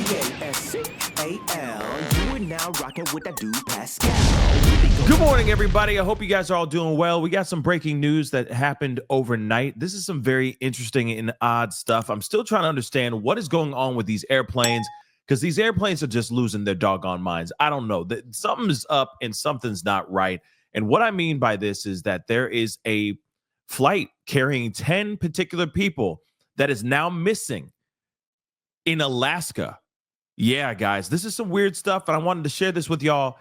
thepascal. You are now rocking with that dude Pascal. Good morning, everybody. I hope you guys are all doing well. We got some breaking news that happened overnight. This is some very interesting and odd stuff. I'm still trying to understand what is going on with these airplanes, because these airplanes are just losing their doggone minds. I don't know. Something's up and something's not right. And what I mean by this is that there is a flight carrying 10 particular people that is now missing in Alaska. Yeah, guys, this is some weird stuff, and I wanted to share this with y'all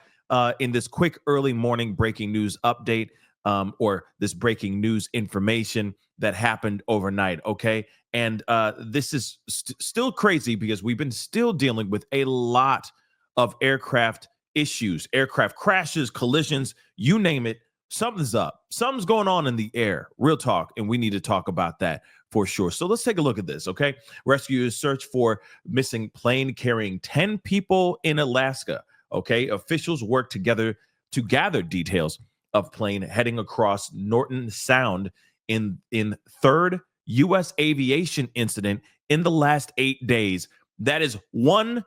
in this quick early morning breaking news update, or this breaking news information that happened overnight, okay? And this is still crazy because we've been still dealing with a lot of aircraft issues, aircraft crashes, collisions, you name it. Something's up. Something's going on in the air. Real talk, and we need to talk about that for sure. So let's take a look at this, okay? Rescuers search for missing plane carrying 10 people in Alaska, okay? Officials work together to gather details of plane heading across Norton Sound in third U.S. aviation incident in the last 8 days. That is one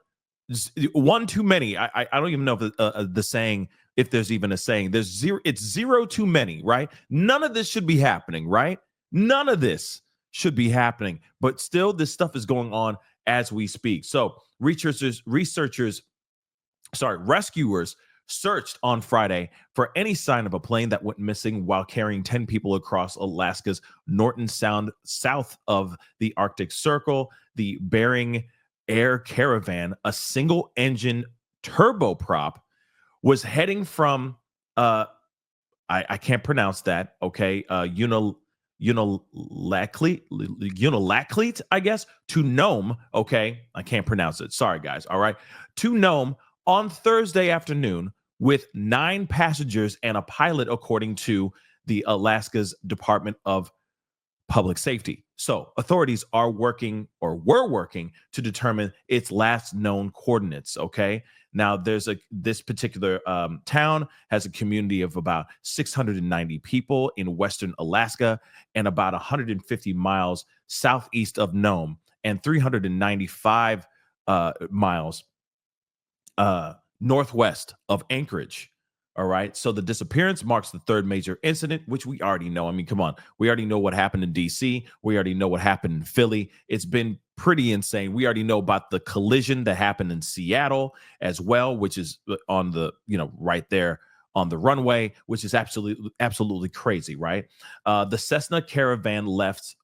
too many. I don't even know if the saying, if there's even a saying. There's zero. It's zero too many, right? None of this should be happening, right? None of this should be happening, but still this stuff is going on as we speak. So rescuers searched on Friday for any sign of a plane that went missing while carrying 10 people across Alaska's Norton Sound south of the Arctic Circle. The Bering Air Caravan, a single engine turboprop, was heading from I can't pronounce that, okay, Unalakleet, I guess, to Nome. Okay, I can't pronounce it. Sorry, guys. All right, to Nome on Thursday afternoon with 9 passengers and a pilot, according to the Alaska's Department of Public Safety. So authorities were working to determine its last known coordinates. Okay. Now this particular town has a community of about 690 people in Western Alaska and about 150 miles southeast of Nome and 395 miles northwest of Anchorage. All right. So the disappearance marks the third major incident, which we already know. I mean, come on. We already know what happened in D.C. We already know what happened in Philly. It's been pretty insane. We already know about the collision that happened in Seattle as well, which is on the, right there on the runway, which is absolutely crazy, right? The Cessna Caravan left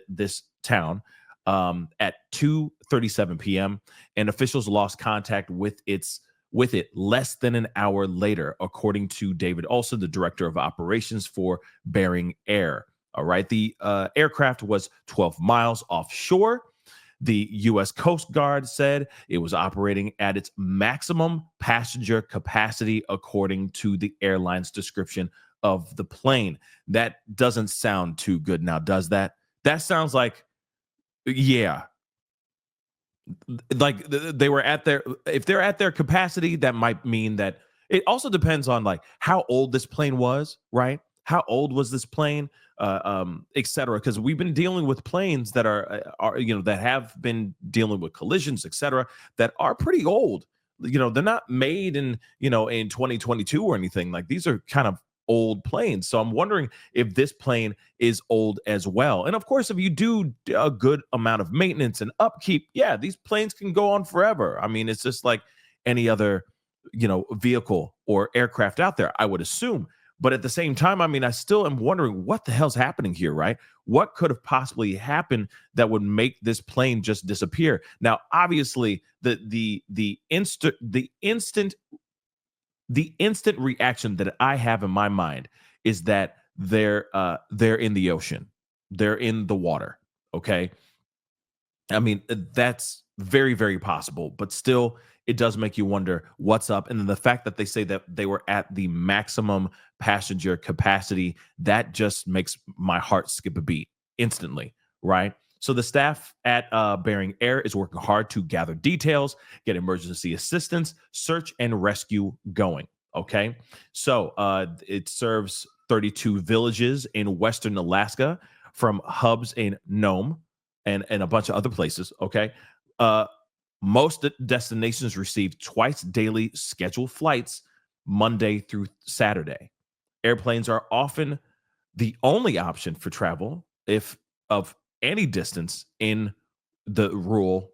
this town at 2:37 p.m. and officials lost contact with it less than an hour later, according to David Olson, the director of operations for Bering Air. All right. The aircraft was 12 miles offshore. The U.S. Coast Guard said it was operating at its maximum passenger capacity, according to the airline's description of the plane. That doesn't sound too good now, does that? That sounds like, yeah, like they were if they're at their capacity, that might mean that it also depends on like how old this plane was, right? How old was this plane, et cetera? Because we've been dealing with planes that are that have been dealing with collisions, et cetera, that are pretty old. They're not made in 2022 or anything. Like, these are kind of old planes. So I'm wondering if this plane is old as well. And of course, if you do a good amount of maintenance and upkeep, yeah, these planes can go on forever. I mean, it's just like any other, vehicle or aircraft out there, I would assume. But at the same time, I mean, I still am wondering what the hell's happening here, right? What could have possibly happened that would make this plane just disappear? Now, obviously, the instant reaction that I have in my mind is that they're in the ocean. They're in the water. Okay. I mean, that's very, very possible, but still, it does make you wonder what's up. And then the fact that they say that they were at the maximum passenger capacity, that just makes my heart skip a beat instantly, right? So the staff at Bering Air is working hard to gather details, get emergency assistance, search and rescue going. Okay. So it serves 32 villages in Western Alaska, from hubs in Nome and a bunch of other places. Okay. Most destinations receive twice daily scheduled flights, Monday through Saturday. Airplanes are often the only option for travel if of any distance in the rural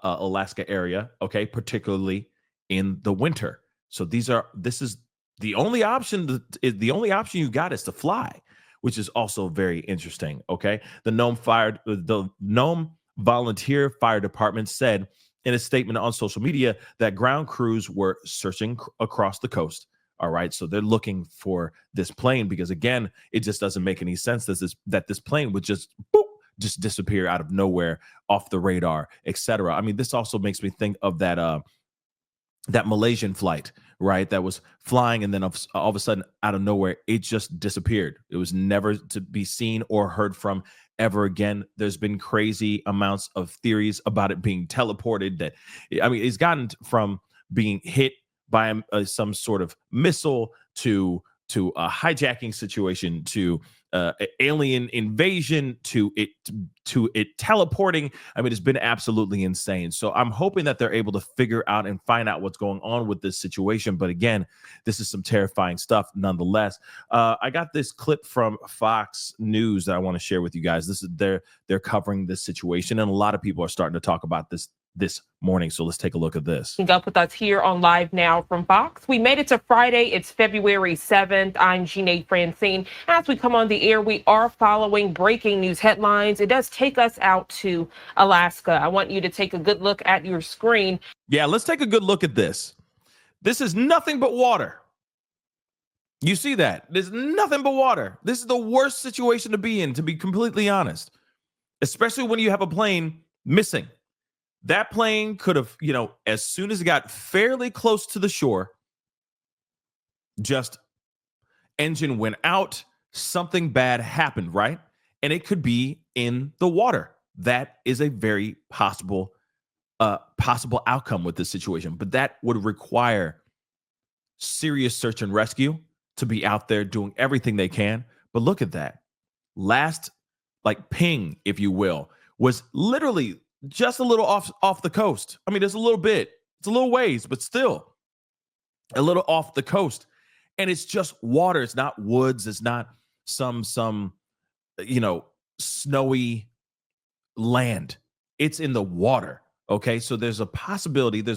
Alaska area, okay, particularly in the winter. So this is the only option. The only option you got is to fly, which is also very interesting. Okay, the Nome Volunteer Fire Department said in a statement on social media that ground crews were searching across the coast. All right, so they're looking for this plane because again, it just doesn't make any sense that this plane would just boop, just disappear out of nowhere, off the radar, etc. I mean, this also makes me think of that Malaysian flight, right? That was flying, and then all of a sudden, out of nowhere, it just disappeared. It was never to be seen or heard from ever again. There's been crazy amounts of theories about it being teleported. That, I mean, it's gotten from being hit by some sort of missile to a hijacking situation to alien invasion to it teleporting. I mean, it's been absolutely insane. So I'm hoping that they're able to figure out and find out what's going on with this situation. But again, this is some terrifying stuff nonetheless. I got this clip from Fox News that I want to share with you guys. This is they're covering this situation, and a lot of people are starting to talk about this morning. So let's take a look at this. Up with us here on Live Now from Fox. We made it to Friday. It's February 7th. I'm Jeanette Francine. As we come on the air, we are following breaking news headlines. It does take us out to Alaska. I want you to take a good look at your screen. Yeah, let's take a good look at this. This is nothing but water. You see that? There's nothing but water. This is the worst situation to be in, to be completely honest, especially when you have a plane missing. That plane could have, as soon as it got fairly close to the shore, just engine went out, something bad happened, right? And it could be in the water. That is a very possible outcome with this situation. But that would require serious search and rescue to be out there doing everything they can. But look at that. Last, ping, if you will, was literally just a little off the coast. I mean, there's a little bit. It's a little ways, but still a little off the coast. And it's just water. It's not woods. It's not some snowy land. It's in the water. Okay, so there's a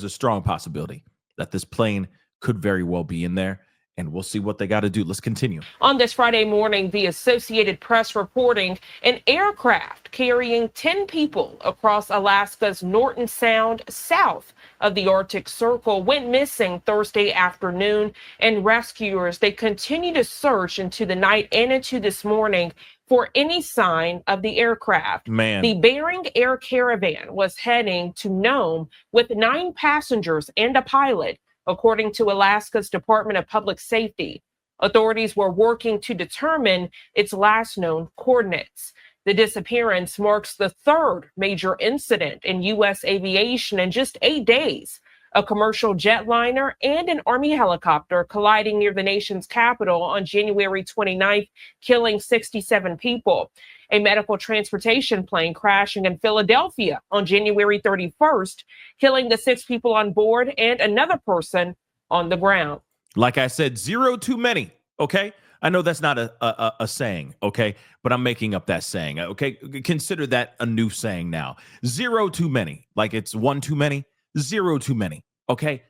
strong possibility that this plane could very well be in there. And we'll see what they got to do. Let's continue. On this Friday morning, the Associated Press reporting an aircraft carrying 10 people across Alaska's Norton Sound, south of the Arctic Circle, went missing Thursday afternoon. And rescuers, they continue to search into the night and into this morning for any sign of the aircraft. Man. The Bering Air Caravan was heading to Nome with 9 passengers and a pilot, according to Alaska's Department of Public Safety. Authorities were working to determine its last known coordinates. The disappearance marks the third major incident in U.S. aviation in just 8 days. A commercial jetliner and an Army helicopter colliding near the nation's capital on January 29th, killing 67 people. A medical transportation plane crashing in Philadelphia on January 31st, killing the 6 people on board and another person on the ground. Like I said, 0 too many, okay? I know that's not a saying, okay? But I'm making up that saying, okay? Consider that a new saying now. 0 too many. Like it's 1 too many, 0 too many, okay?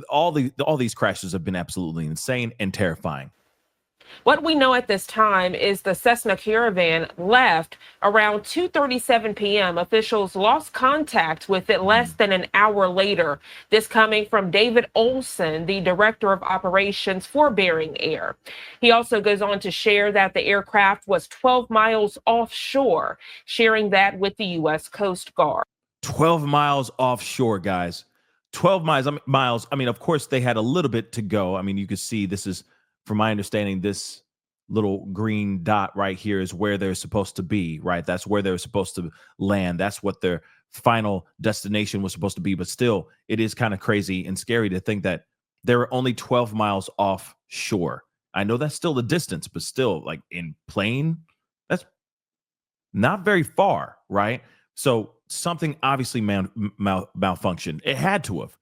All these crashes have been absolutely insane and terrifying. What we know at this time is the Cessna Caravan left around 2:37 p.m. Officials lost contact with it less than an hour later. This coming from David Olson, the director of operations for Bering Air. He also goes on to share that the aircraft was 12 miles offshore, sharing that with the U.S. Coast Guard. 12 miles offshore, guys. 12 miles. I mean, of course, they had a little bit to go. I mean, you could see this is, from my understanding, this little green dot right here is where they're supposed to be, right? That's where they're supposed to land. That's what their final destination was supposed to be. But still, it is kind of crazy and scary to think that they were only 12 miles offshore. I know that's still the distance, but still, in plane, that's not very far, right? So something obviously malfunctioned. It had to have,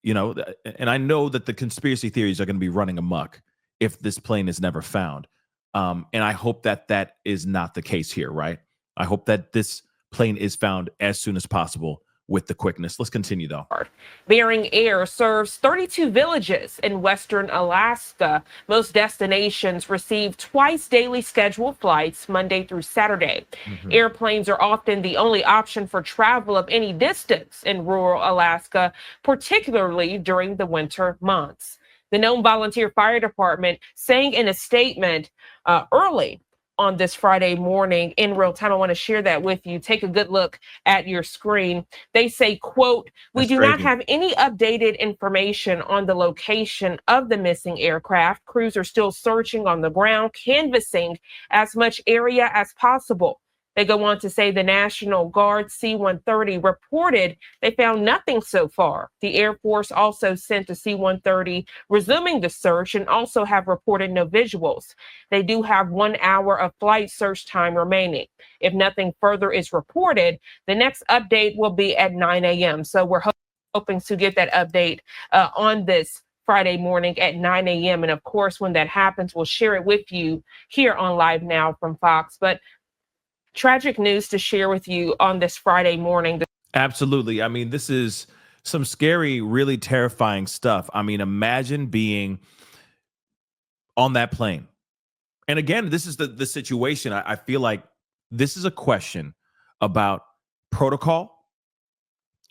and I know that the conspiracy theories are going to be running amok if this plane is never found. And I hope that that is not the case here, right? I hope that this plane is found as soon as possible with the quickness. Let's continue, though. Bering Air serves 32 villages in western Alaska. Most destinations receive twice daily scheduled flights, Monday through Saturday. Airplanes are often the only option for travel of any distance in rural Alaska, particularly during the winter months. The Nome Volunteer Fire Department saying in a statement early on this Friday morning in real time. I want to share that with you. Take a good look at your screen. They say, quote, "We do not have any updated information on the location of the missing aircraft. Crews are still searching on the ground, canvassing as much area as possible." They go on to say the National Guard C-130 reported they found nothing so far. The Air Force also sent a C-130 resuming the search and also have reported no visuals. They do have 1 hour of flight search time remaining. If nothing further is reported, the next update will be at 9 a.m. So we're hoping to get that update on this Friday morning at 9 a.m. And of course, when that happens, we'll share it with you here on Live Now from Fox. But tragic news to share with you on this Friday morning. Absolutely. I mean, this is some scary, really terrifying stuff. I mean, imagine being on that plane. And again, this is the situation. I feel like this is a question about protocol,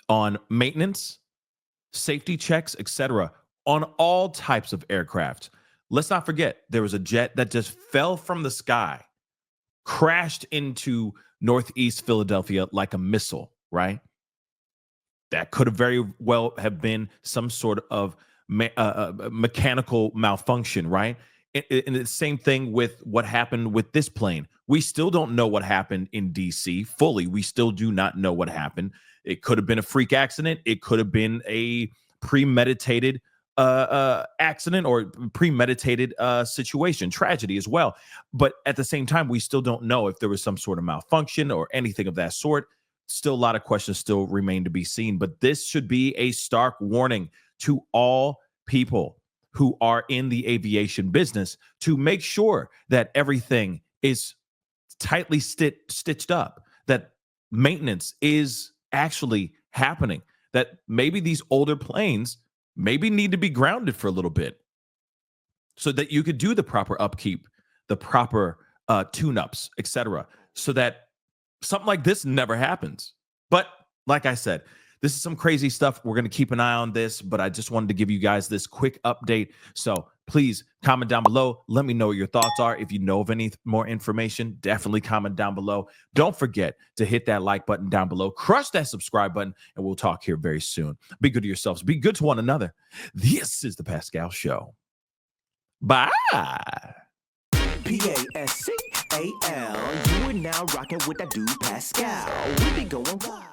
on maintenance, safety checks, etc., on all types of aircraft. Let's not forget, there was a jet that just fell from the sky, crashed into Northeast Philadelphia like a missile, right? That could have very well have been some sort of mechanical malfunction, right? And the same thing with what happened with this plane. We still don't know what happened in DC fully. We still do not know what happened. It could have been a freak accident. It could have been a premeditated accident or premeditated situation, tragedy as well. But at the same time, we still don't know if there was some sort of malfunction or anything of that sort. Still, a lot of questions still remain to be seen. But this should be a stark warning to all people who are in the aviation business to make sure that everything is tightly stitched up, that maintenance is actually happening, that maybe these older planes maybe need to be grounded for a little bit so that you could do the proper upkeep, the proper tune-ups, etc., so that something like this never happens. But like I said, this is some crazy stuff. We're going to keep an eye on this, but I just wanted to give you guys this quick update. So please comment down below. Let me know what your thoughts are. If you know of any more information, definitely comment down below. Don't forget to hit that like button down below. Crush that subscribe button, and we'll talk here very soon. Be good to yourselves. Be good to one another. This is the Pascal Show. Bye. Pascal. You are now rocking with that dude Pascal. We be going wild.